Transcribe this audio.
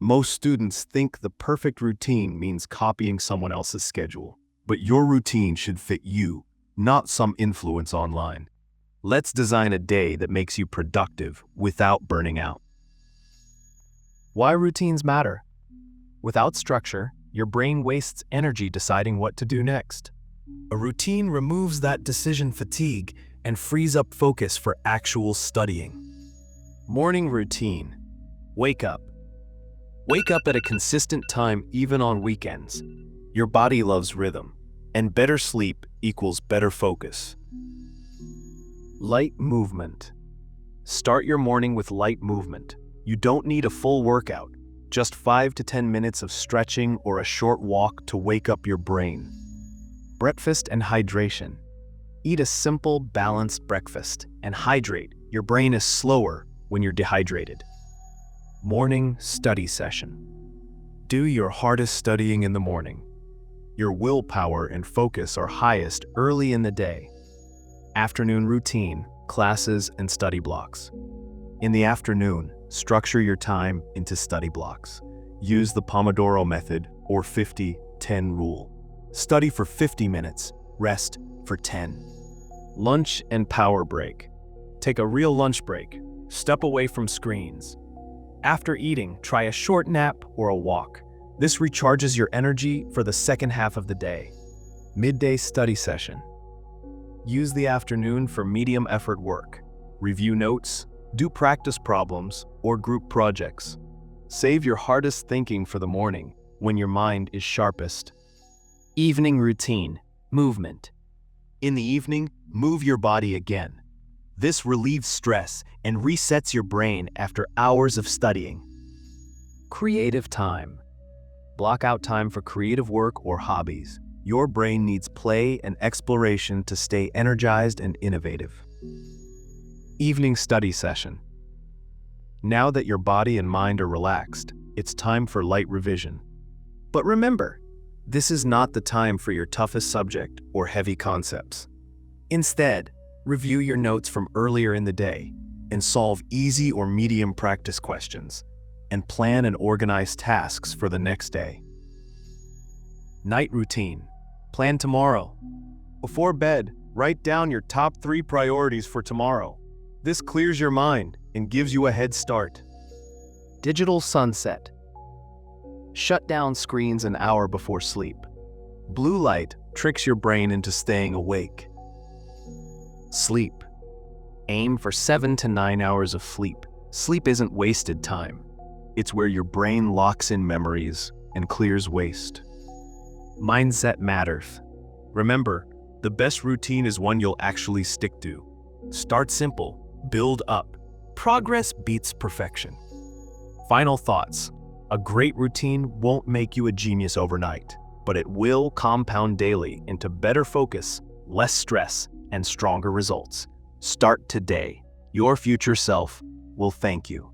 Most students think the perfect routine means copying someone else's schedule, but your routine should fit you, not some influence online. Let's design a day that makes you productive without burning out. Why routines matter. Without structure, your brain wastes energy deciding what to do next. A routine removes that decision fatigue and frees up focus for actual studying. Morning routine. Wake up. Wake up at a consistent time even on weekends. Your body loves rhythm, and better sleep equals better focus. Light movement. Start your morning with light movement. You don't need a full workout, just 5 to 10 minutes of stretching or a short walk to wake up your brain. Breakfast and hydration. Eat a simple, balanced breakfast and hydrate. Your brain is slower when you're dehydrated. Morning study session. Do your hardest studying in the morning. Your willpower and focus are highest early in the day. Afternoon routine, classes and study blocks. In the afternoon, structure your time into study blocks. Use the Pomodoro method or 50-10 rule. Study for 50 minutes, rest for 10. Lunch and power break. Take a real lunch break. Step away from screens. After eating, try a short nap or a walk. This recharges your energy for the second half of the day. Midday study session. Use the afternoon for medium effort work. Review notes, do practice problems, or group projects. Save your hardest thinking for the morning when your mind is sharpest. Evening routine, movement. In the evening, move your body again. This relieves stress and resets your brain after hours of studying. Creative time. Block out time for creative work or hobbies. Your brain needs play and exploration to stay energized and innovative. Evening study session. Now that your body and mind are relaxed, it's time for light revision. But remember, this is not the time for your toughest subject or heavy concepts. Instead, review your notes from earlier in the day and solve easy or medium practice questions, and plan and organize tasks for the next day. Night routine. Plan tomorrow. Before bed, write down your top 3 priorities for tomorrow. This clears your mind and gives you a head start. Digital sunset. Shut down screens an hour before sleep. Blue light tricks your brain into staying awake. Sleep. Aim for 7 to 9 hours of sleep. Sleep isn't wasted time. It's where your brain locks in memories and clears waste. Mindset matters. Remember, the best routine is one you'll actually stick to. Start simple, build up. Progress beats perfection. Final thoughts. A great routine won't make you a genius overnight, but it will compound daily into better focus, less stress, and stronger results. Start today. Your future self will thank you.